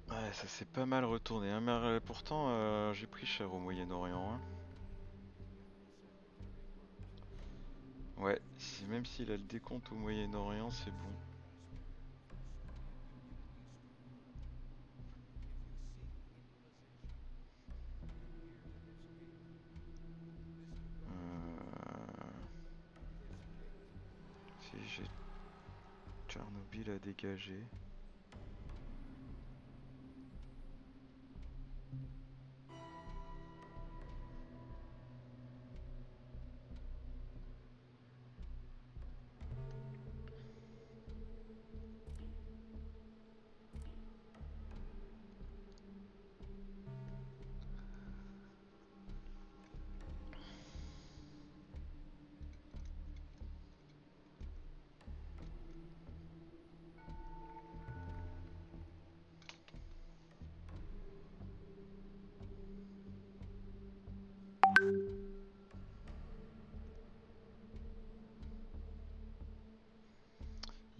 Ouais, ça s'est pas mal retourné, hein, mais pourtant j'ai pris cher au Moyen-Orient. Hein. Ouais, même s'il a le décompte au Moyen-Orient, c'est bon. j'ai Tchernobyl à dégager.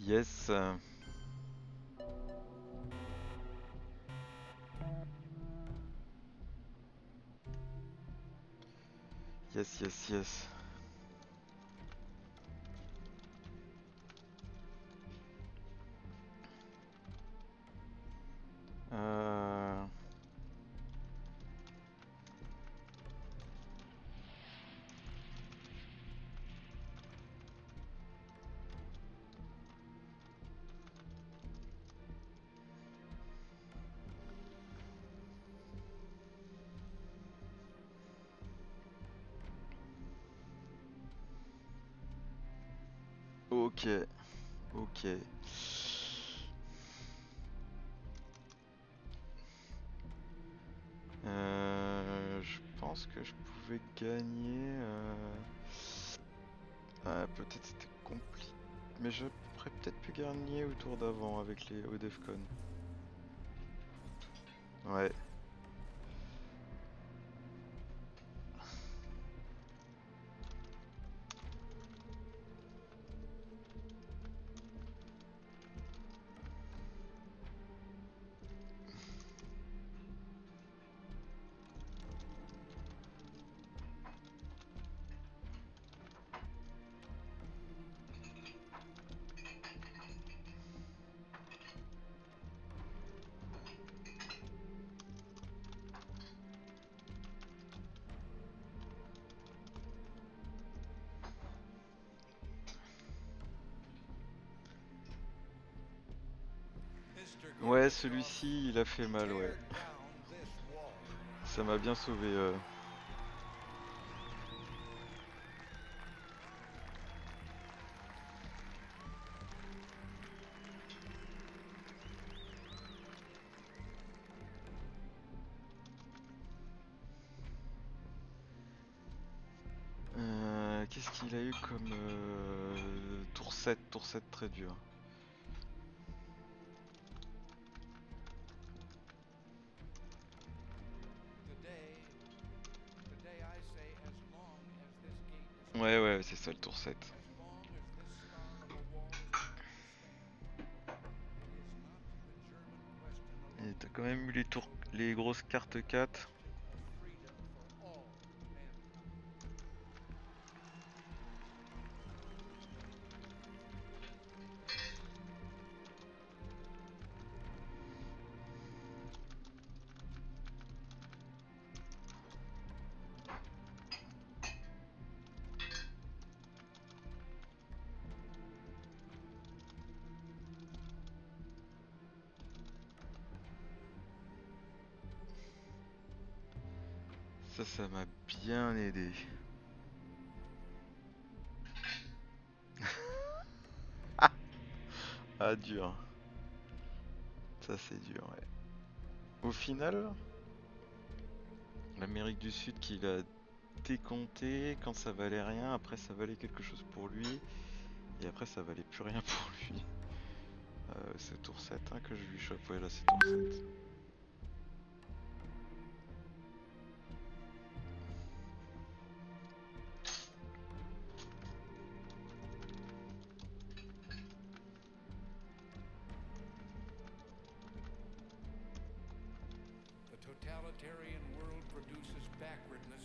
Yes. Yes, yes, yes. Euh... Ok, ok. Je pense que je pouvais gagner. Peut-être c'était compliqué, mais j'aurais peut-être pu gagner au tour d'avant avec les Odefcon. Ouais. Mr. Ouais, Gorbachev, celui-ci, il a fait mal, ouais. tear down this wall. Ça m'a bien sauvé. Qu'est-ce qu'il a eu comme tour 7? Tour 7 très dur. Today I say as long as this gate is Ouais, ouais, c'est ça le tour 7. as long as this scar of a wall is allowed to stand. It is not the German question Et alone t'as quand même eu that will les define grosses cartes the 4. question of freedom for all mankind. Ça m'a bien aidé. Ah, dur. Ça, c'est dur, ouais. Au final, l'Amérique du Sud qui l'a décompté quand ça valait rien, après ça valait quelque chose pour lui, et après ça valait plus rien pour lui. C'est tour 7 hein, que je lui chope, ouais là c'est tour 7. The totalitarian world produces backwardness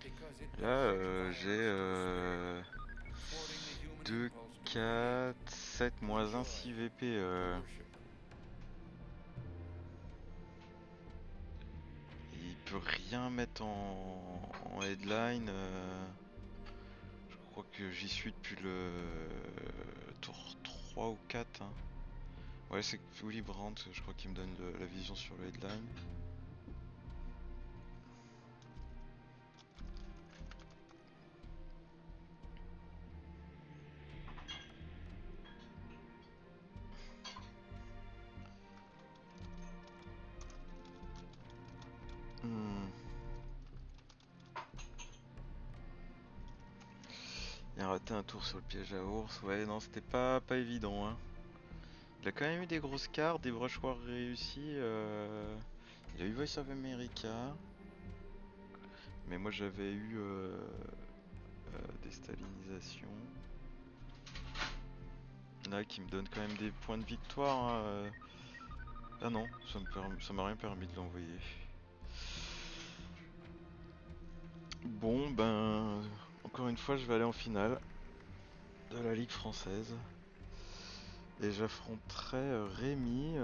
because it Là does such violence j'ai to the spirit, thwarting the human 2, impulse to 4, create, 7, moins 1, enjoy, 6 VP. to worship. Il peut rien mettre en headline. Je crois que j'y suis depuis le 3 ou 4. Hein. Ouais, c'est Willy Brandt, je crois qu'il me donne la vision sur le headline. Hmm. Il a raté un tour sur le piège à ours. Ouais, non, c'était pas évident. Hein. Il a quand même eu des grosses cartes, des brushoirs réussis. Il a eu Voice of America. Mais moi j'avais eu des stalinisations. Là qui me donne quand même des points de victoire. Hein. Ah non, ça m'a rien permis de l'envoyer. Bon ben encore une fois je vais aller en finale de la Ligue française. Et j'affronterai Rémi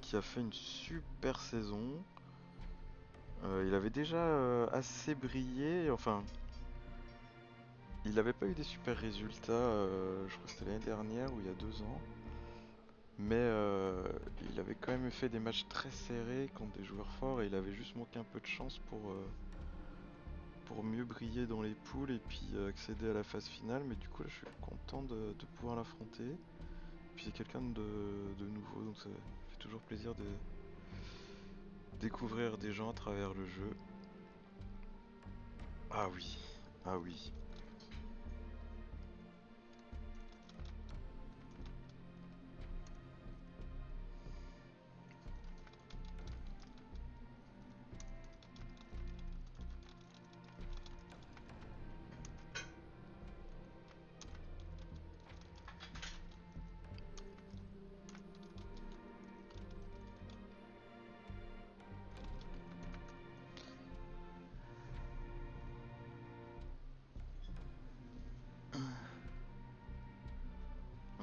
qui a fait une super saison. Il avait déjà assez brillé, enfin il n'avait pas eu des super résultats, je crois que c'était l'année dernière ou il y a 2 ans. Mais il avait quand même fait des matchs très serrés contre des joueurs forts et il avait juste manqué un peu de chance pour mieux briller dans les poules et puis accéder à la phase finale. Mais du coup là je suis content de pouvoir l'affronter. Puis c'est quelqu'un de nouveau donc ça fait toujours plaisir de découvrir des gens à travers le jeu. Ah oui, ah oui.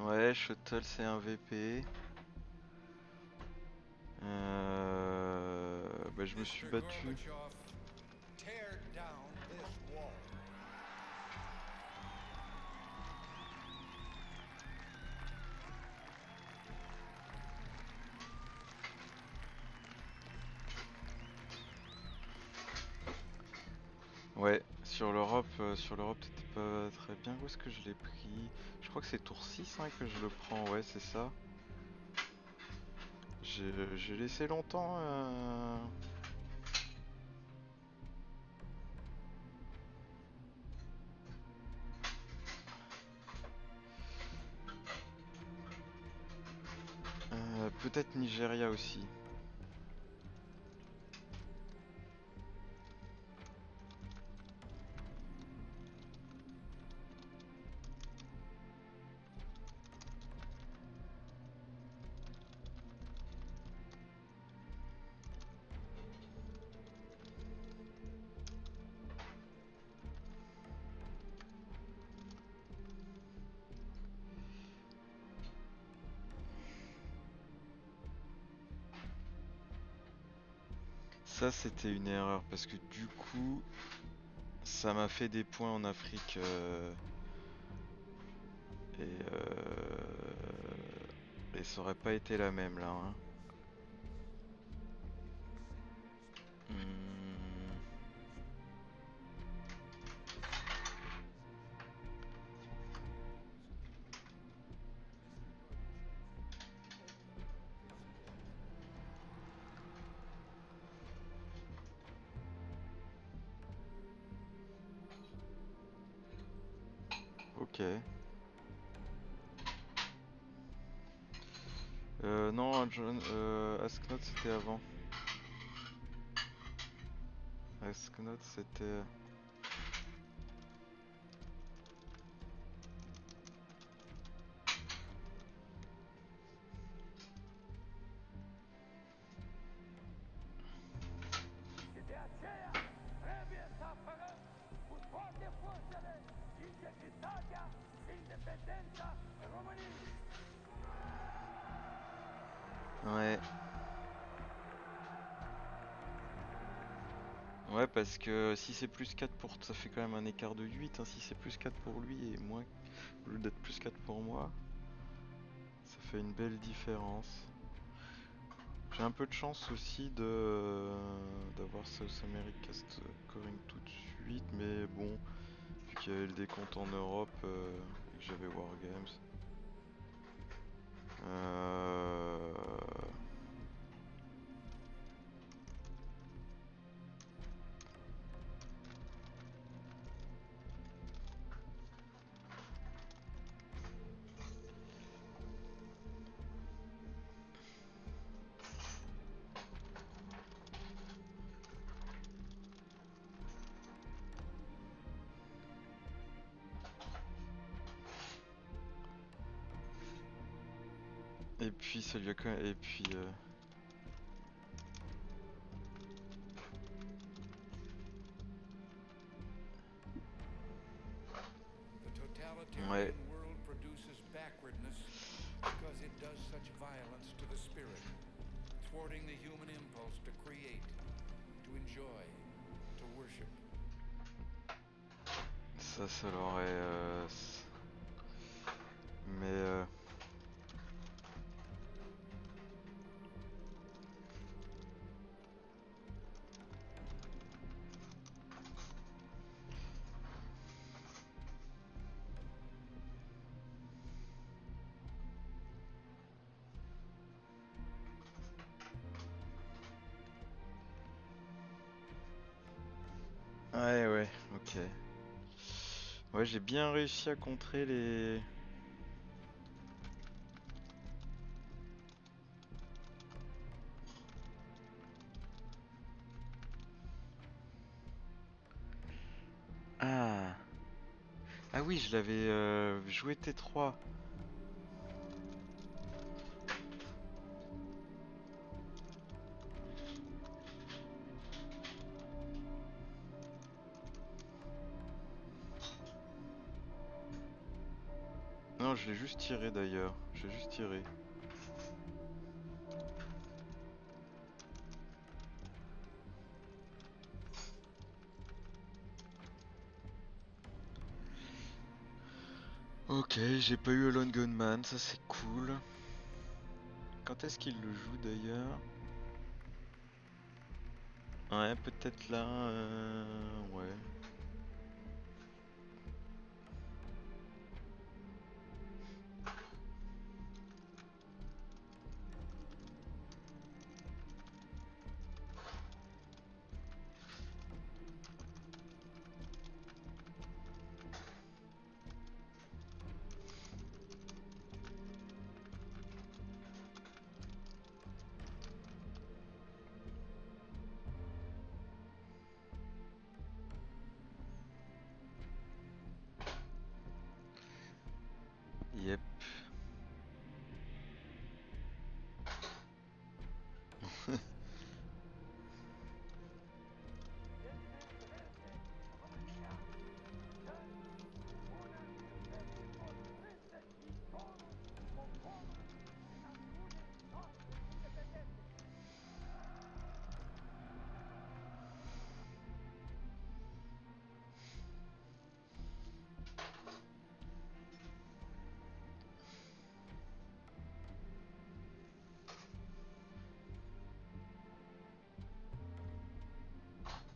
Ouais, Shuttle c'est un VP. Bah, je me suis Mr. battu. Gorbachev, tear down this wall. Ouais, sur l'Europe t'étais pas très bien. Où est-ce que je l'ai pris? Je crois que c'est tour 6 hein, que je le prends, ouais c'est ça. J'ai laissé longtemps. Peut-être Nigeria aussi. Ça c'était une erreur parce que du coup ça m'a fait des points en Afrique et ça aurait pas été la même là. Hein. Hmm. Ok. Non, Asknot c'était avant. Asknot c'était. Ouais. Ouais, parce que si c'est plus 4 pour... Ça fait quand même un écart de 8, hein, si c'est plus 4 pour lui et moins... Au lieu d'être plus 4 pour moi. fait une belle différence. J'ai un peu de chance aussi d'avoir South America Scoring tout de suite, mais bon, vu qu'il y avait le décompte en Europe et que j'avais Wargames. Et puis ça lui a quand même... Et puis... The totalitarian Ouais. world produces backwardness because it does such violence to the spirit, thwarting the human impulse to create, to enjoy, to worship. Ça l'aurait... Mais... Ouais, ok. Ouais, j'ai bien réussi à contrer les... Ah. Ah oui, je l'avais joué T3. Non, je l'ai juste tiré d'ailleurs. J'ai juste tiré. Ok, j'ai pas eu Alone Gunman, ça c'est cool. Quand est-ce qu'il le joue d'ailleurs? Ouais, peut-être là. Ouais. Yep.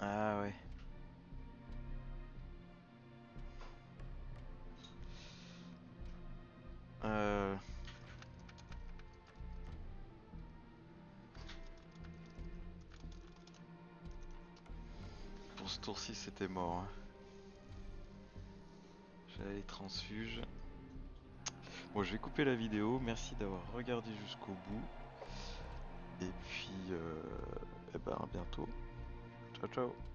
Ah ouais. Euh... Pour ce tour-ci, c'était mort, hein. J'avais les transfuges. Bon, je vais couper la vidéo. Merci d'avoir regardé jusqu'au bout. Et puis, eh ben, à bientôt. Ciao, ciao.